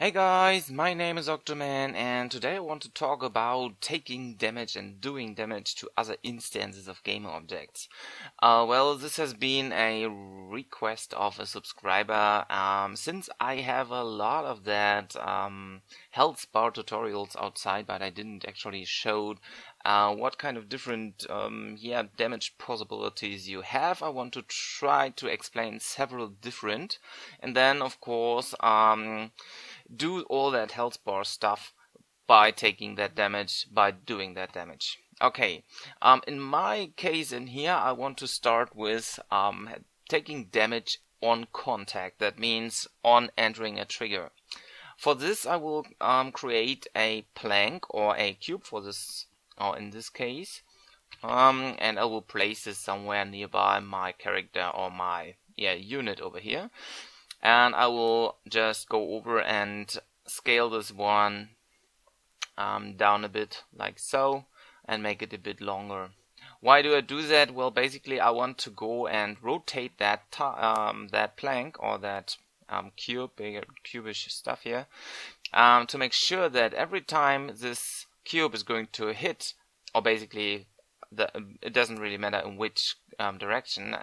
Hey guys, my name is Octoman and today I want to talk about taking damage and doing damage to other instances of gameobjects. Well, this has been a request of a subscriber since I have a lot of that Healthbar tutorials outside, but I didn't actually show what kind of different damage possibilities you have. I want to try to explain several different, and then of course do all that healthbar stuff by taking that damage, by doing that damage. Okay, in my case in here, I want to start with taking damage on contact. That means on entering a trigger. For this, I will create a plank or a cube for this, or in this case, and I will place this somewhere nearby my character or my unit over here. And I will just go over and scale this one down a bit like so and make it a bit longer. Why do I do that? Well, basically I want to go and rotate that that plank or that cubish stuff here to make sure that every time this cube is going to hit, or basically it doesn't really matter in which direction.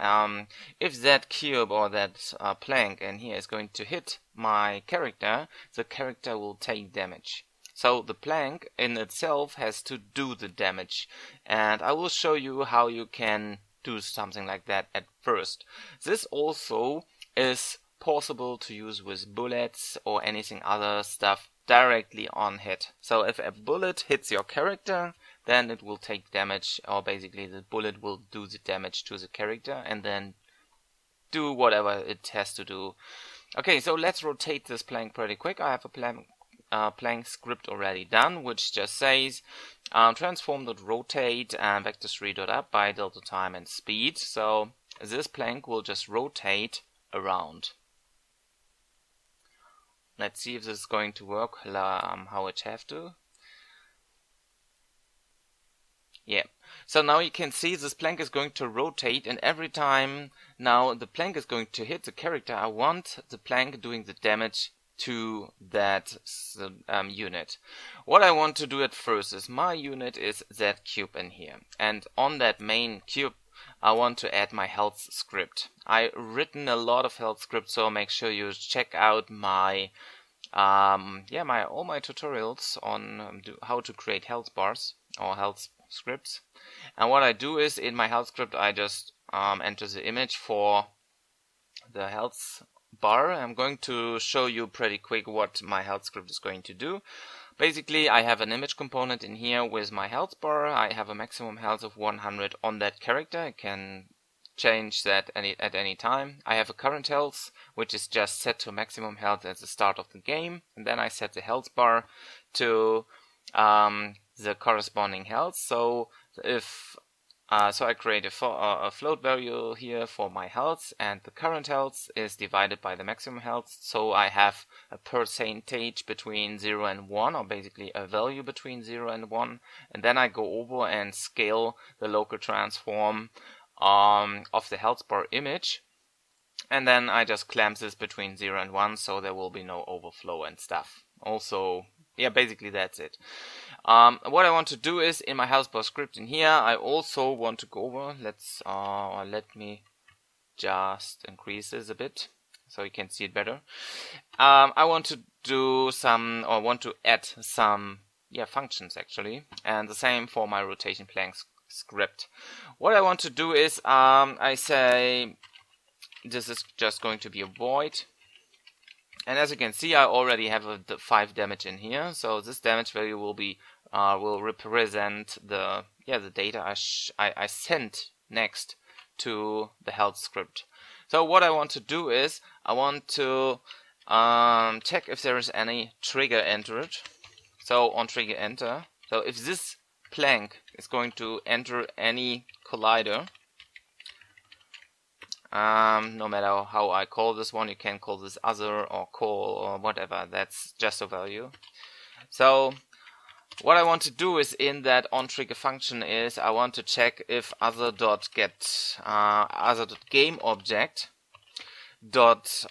If that cube or that plank in here is going to hit my character, the character will take damage. So the plank in itself has to do the damage, and I will show you how you can do something like that at first. This also is possible to use with bullets or anything other stuff directly on hit. So if a bullet hits your character, then it will take damage, or basically the bullet will do the damage to the character and then do whatever it has to do. Okay, so let's rotate this plank pretty quick. I have a plank script already done, which just says transform.rotate and vector3.up by delta time and speed. So this plank will just rotate around. Let's see if this is going to work how it have to. Yeah, so now you can see this plank is going to rotate, and every time now the plank is going to hit the character, I want the plank doing the damage to that unit. What I want to do at first is my unit is that cube in here, and on that main cube I want to add my health script. I've written a lot of health scripts, so make sure you check out my all my tutorials on how to create health bars or health scripts. And what I do is in my health script I just enter the image for the health bar. I'm going to show you pretty quick what my health script is going to do. Basically I have an image component in here with my health bar. I have a maximum health of 100 on that character. I can change that at any time. I have a current health, which is just set to maximum health at the start of the game, and then I set the health bar to the corresponding health. So if I create a float value here for my health, and the current health is divided by the maximum health. So I have a percentage between 0 and 1, or basically a value between 0 and 1, and then I go over and scale the local transform of the health bar image, and then I just clamp this between 0 and 1, so there will be no overflow and stuff. Also, yeah, basically that's it. What I want to do is in my health bar script in here, I also want to go over. Let me just increase this a bit so you can see it better. I want to do some, or want to add some functions actually, and the same for my rotation plank script. What I want to do is I say this is just going to be a void, and as you can see I already have a 5 damage in here, so this damage value will be will represent the data I sent next to the health script. So what I want to do is I want to check if there is any trigger entered. So on trigger enter, so if this plank is going to enter any collider, no matter how I call this one, you can call this other or call or whatever, that's just a value. So what I want to do is in that on trigger function is I want to check if other.get other.gameobject dot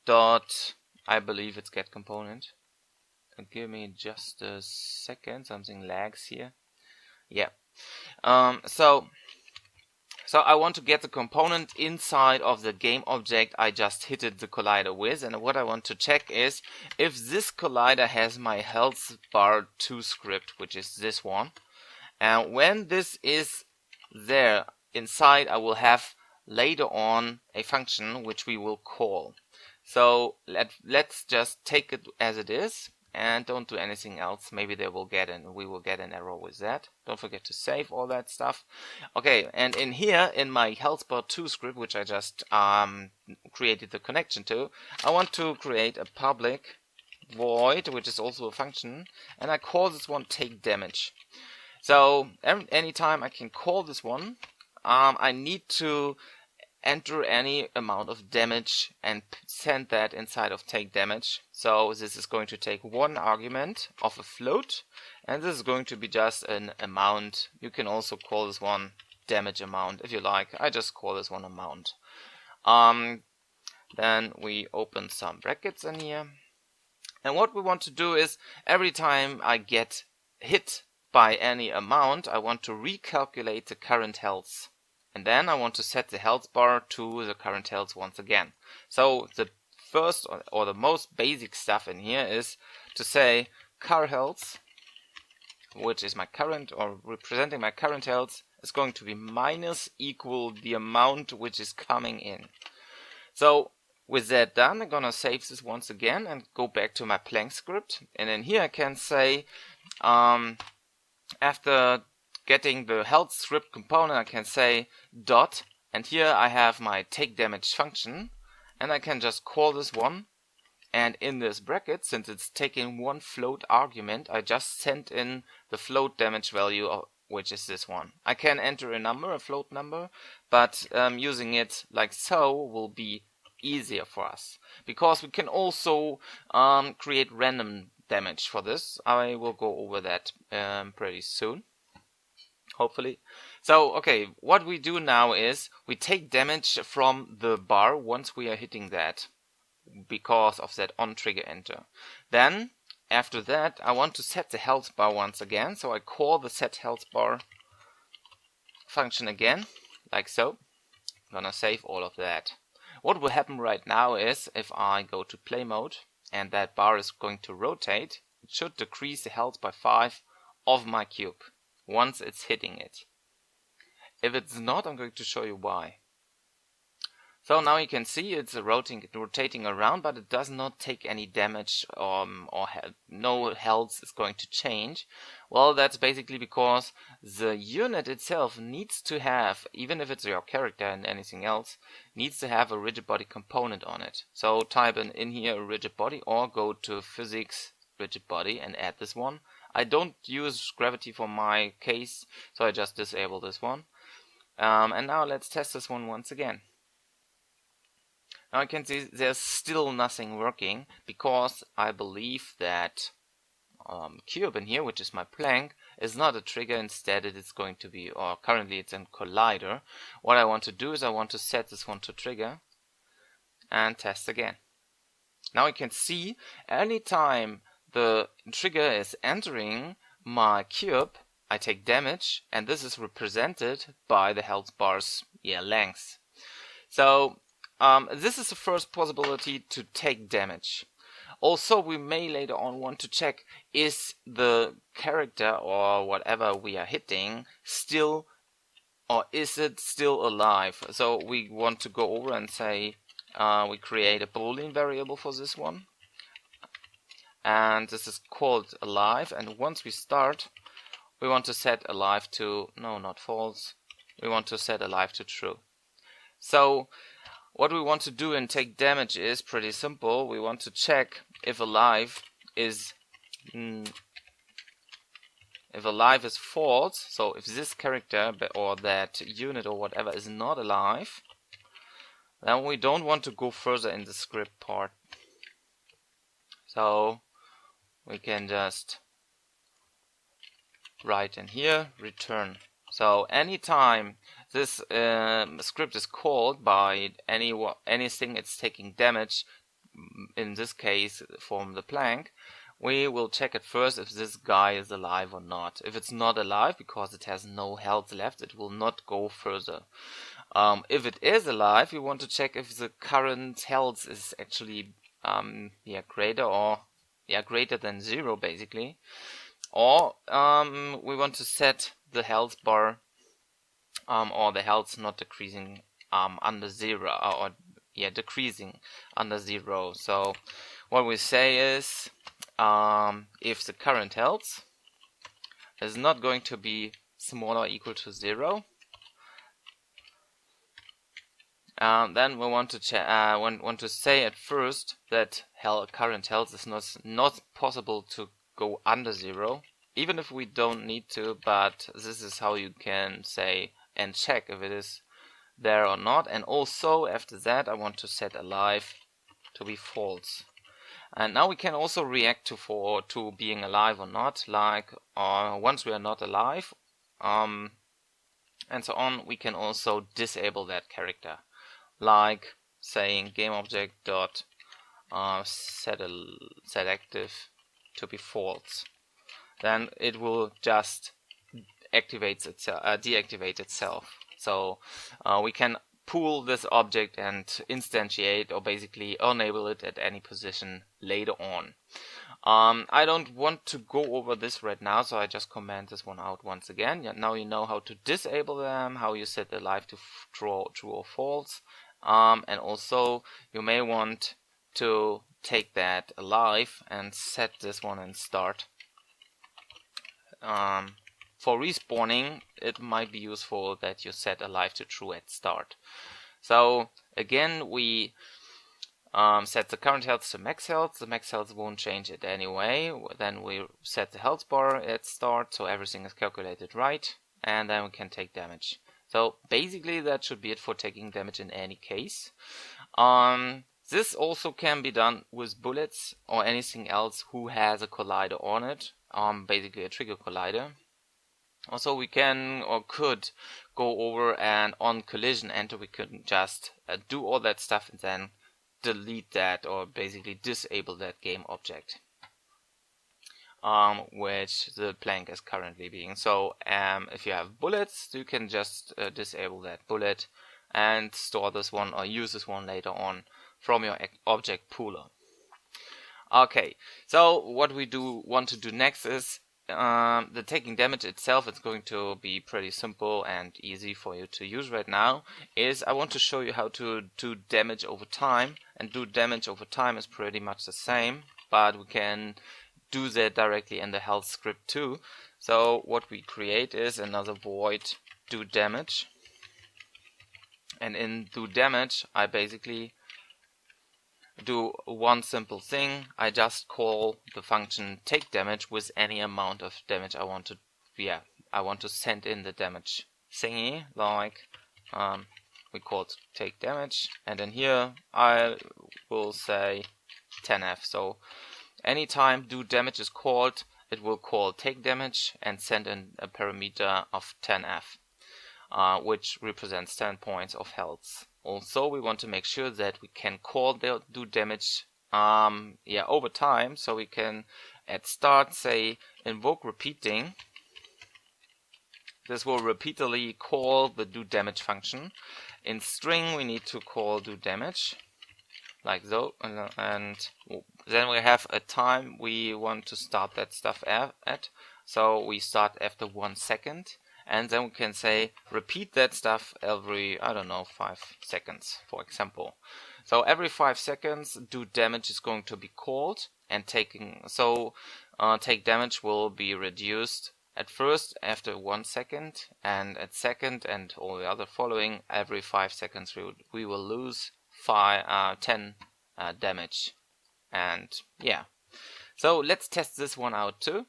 dot, I believe it's get component. Give me just a second, something lags here. Yeah. So I want to get the component inside of the game object I just hitted the collider with, and what I want to check is if this collider has my healthbar 2 script, which is this one. And when this is there inside, I will have later on a function which we will call. So let's just take it as it is and don't do anything else. Maybe we will get an error with that. Don't forget to save all that stuff. Okay, and in here, in my healthbar 2 script, which I just created the connection to, I want to create a public void, which is also a function, and I call this one take damage. So anytime I can call this one, I need to enter any amount of damage and send that inside of take damage. So this is going to take one argument of a float, and this is going to be just an amount. You can also call this one damage amount if you like. I just call this one amount. Then we open some brackets in here, and what we want to do is every time I get hit by any amount, I want to recalculate the current health. And then I want to set the health bar to the current health once again. So the first or the most basic stuff in here is to say car health, which is my current or representing my current health, is going to be minus equal the amount which is coming in. So with that done, I'm gonna save this once again and go back to my Plank script. And then here I can say after getting the health script component, I can say dot, and here I have my take damage function, and I can just call this one, and in this bracket, since it's taking one float argument, I just sent in the float damage value, which is this one. I can enter a number, a float number, but using it like so will be easier for us, because we can also create random damage for this. I will go over that pretty soon, hopefully. So okay, what we do now is we take damage from the bar once we are hitting that because of that on trigger enter. Then after that I want to set the health bar once again, so I call the set health bar function again like so. I'm gonna save all of that. What will happen right now is if I go to play mode and that bar is going to rotate, it should decrease the health by 5 of my cube once it's hitting it. If it's not, I'm going to show you why. So now you can see it's rotating around, but it does not take any damage or no health is going to change. Well, that's basically because the unit itself needs to have, even if it's your character and anything else, needs to have a rigid body component on it. So type in here a rigid body or go to physics rigid body and add this one. I don't use gravity for my case, so I just disable this one. And now let's test this one once again. Now you can see there's still nothing working because I believe that cube in here, which is my plank, is not a trigger. Instead it is going to be, or currently it's in collider. What I want to do is I want to set this one to trigger and test again. Now you can see anytime the trigger is entering my cube, I take damage, and this is represented by the health bar's length. So this is the first possibility to take damage. Also, we may later on want to check, is the character or whatever we are hitting still, or is it still alive? So we want to go over and say we create a Boolean variable for this one, and this is called alive, and once we start we want to set alive to, no, not false, we want to set alive to true. So what we want to do and take damage is pretty simple. We want to check if alive is false, so if this character or that unit or whatever is not alive, then we don't want to go further in the script part. So we can just write in here return. So anytime this script is called by anything it's taking damage, in this case from the plank, we will check at first if this guy is alive or not. If it's not alive because it has no health left, it will not go further. If it is alive, we want to check if the current health is actually greater than 0 basically, or we want to set the health bar or the health not decreasing under 0, or decreasing under 0. So what we say is if the current health is not going to be smaller or equal to 0, then we want to say at first that current health is not possible to go under 0, even if we don't need to, but this is how you can say and check if it is there or not. And also after that I want to set alive to be false. And now we can also react to being alive or not, like once we are not alive and so on, we can also disable that character, like saying gameobject dot set active to be false. Then it will just deactivate itself. So we can pull this object and instantiate or basically enable it at any position later on. I don't want to go over this right now, so I just comment this one out once again. Now you know how to disable them, how you set alive to true or false, and also you may want to take that alive and set this one in start. For respawning, it might be useful that you set alive to true at start. So again, we set the current health to max health. The max health won't change it anyway. Then we set the health bar at start, so everything is calculated right, and then we can take damage. So basically that should be it for taking damage in any case. This also can be done with bullets or anything else who has a collider on it, basically a trigger collider. Also we can or could go over and on collision enter we could just do all that stuff and then delete that or basically disable that game object, which the plank is currently being. So if you have bullets, you can just disable that bullet and store this one or use this one later on from your object pooler. Okay, so what we want to do next is the taking damage itself. It's going to be pretty simple and easy for you to use right now. I want to show you how to do damage over time, and do damage over time is pretty much the same, but we can do that directly in the health script too. So what we create is another void do damage, and in do damage I basically do one simple thing. I just call the function take damage with any amount of damage I want to send in the damage thingy, like we call it take damage, and then here I will say 10f. So anytime do damage is called, it will call take damage and send in a parameter of 10f, which represents 10 points of health. Also, we want to make sure that we can call the do damage over time, so we can at start say invoke repeating. This will repeatedly call the do damage function. In string we need to call do damage like so, and then we have a time we want to start that stuff at, so we start after 1 second. And then we can say repeat that stuff every, 5 seconds, for example. So every 5 seconds do damage is going to be called, and take damage will be reduced at first after 1 second, and at second and all the other following every 5 seconds we will lose 10 damage. And yeah, so let's test this one out too.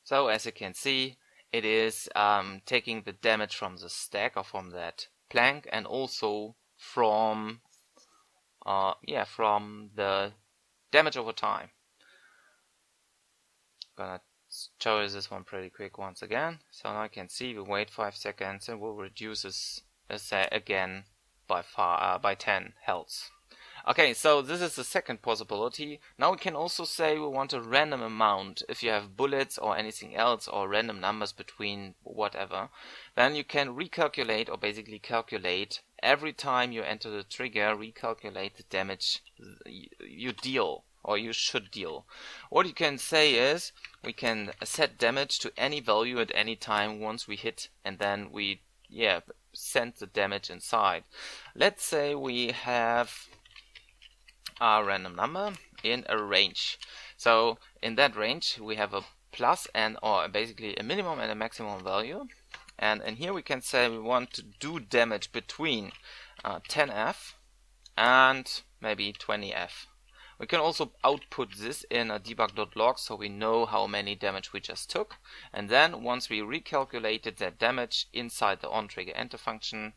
So as you can see, it is taking the damage from the stack or from that plank, and also from the damage over time. gonna show you this one pretty quick once again. So now you can see we wait 5 seconds and we'll reduce this again by 10 health. Okay, so this is the second possibility. Now we can also say we want a random amount. If you have bullets or anything else or random numbers between whatever, then you can recalculate or basically calculate every time you enter the trigger, recalculate the damage you deal or you should deal. What you can say is we can set damage to any value at any time once we hit, and then we send the damage inside. Let's say we have a random number in a range. So in that range we have a plus and or basically a minimum and a maximum value, and in here we can say we want to do damage between 10F and maybe 20F. We can also output this in a debug.log so we know how many damage we just took, and then once we recalculated that damage inside the onTriggerEnter function,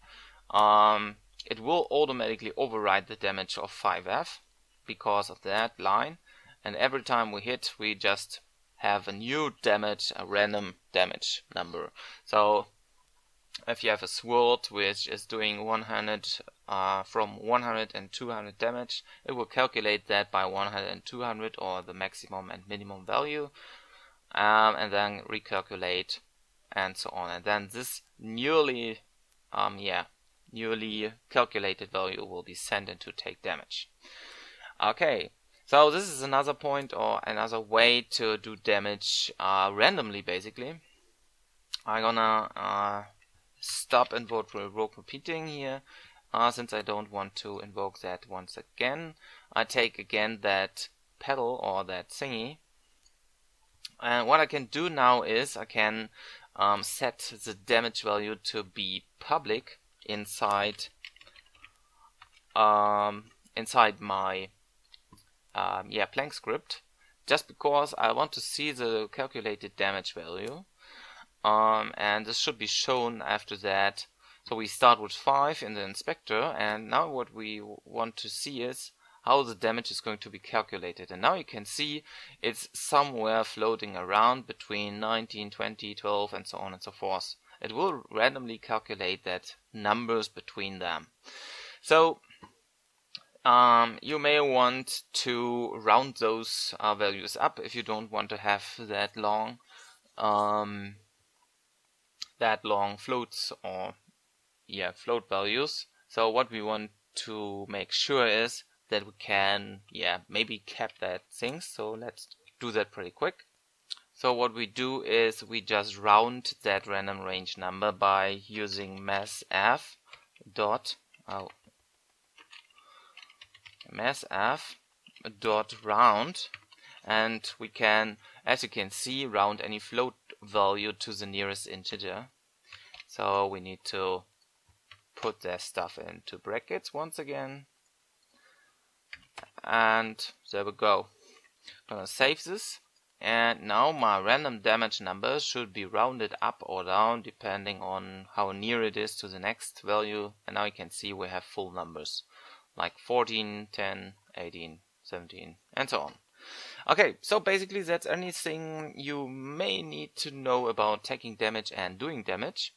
it will automatically override the damage of 5F because of that line, and every time we hit we just have a new damage, a random damage number. So if you have a sword which is doing 100 from 100 and 200 damage, it will calculate that by 100 and 200 or the maximum and minimum value, and then recalculate and so on, and then this newly calculated value will be sent in to take damage. Okay, so this is another point or another way to do damage randomly. Basically, I'm gonna stop invoke repeating here, since I don't want to invoke that once again. I take again that pedal or that thingy, and what I can do now is I can set the damage value to be public inside my Plank script, just because I want to see the calculated damage value, and this should be shown after that. So we start with 5 in the inspector, and now what we want to see is how the damage is going to be calculated. And now you can see it's somewhere floating around between 19, 20, 12 and so on and so forth. It will randomly calculate that numbers between them. So you may want to round those values up if you don't want to have that long floats or float values. So what we want to make sure is that we can maybe cap that thing. So let's do that pretty quick. So what we do is we just round that random range number by using massf dot round, and we can, as you can see, round any float value to the nearest integer. So we need to put that stuff into brackets once again, and there we go. I'm gonna save this, and now my random damage number should be rounded up or down depending on how near it is to the next value, and now you can see we have full numbers like 14, 10, 18, 17 and so on. Okay, so basically that's anything you may need to know about taking damage and doing damage.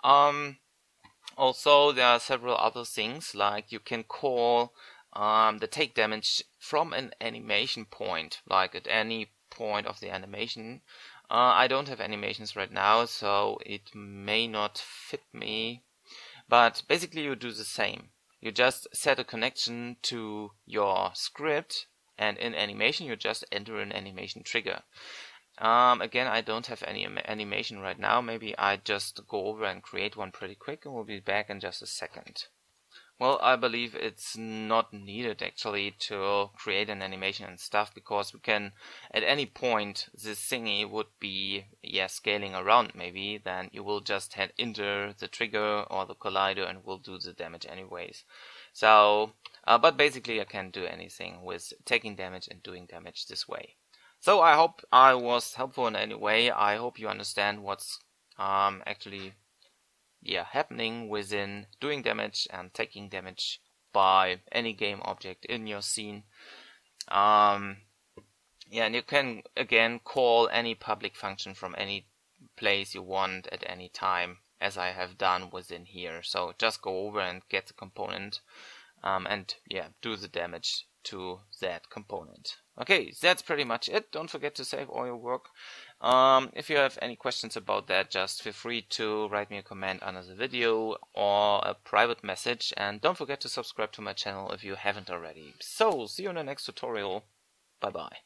Also there are several other things, like you can call the take damage from an animation point, like at any point of the animation. I don't have animations right now, so it may not fit me, but basically you do the same. You just set a connection to your script, and in animation you just enter an animation trigger. Again, I don't have any animation right now. Maybe I just go over and create one pretty quick, and we'll be back in just a second. Well, I believe it's not needed actually to create an animation and stuff, because we can, at any point this thingy would be scaling around maybe, then you will just enter the trigger or the collider and will do the damage anyways. So, but basically I can do anything with taking damage and doing damage this way. So I hope I was helpful in any way. I hope you understand what's actually happening within doing damage and taking damage by any game object in your scene. Yeah, and you can again call any public function from any place you want at any time, as I have done within here. So just go over and get the component, and yeah, do the damage to that component. Okay, that's pretty much it. Don't forget to save all your work. If you have any questions about that, just feel free to write me a comment under the video or a private message, and don't forget to subscribe to my channel if you haven't already. So, see you in the next tutorial. Bye bye.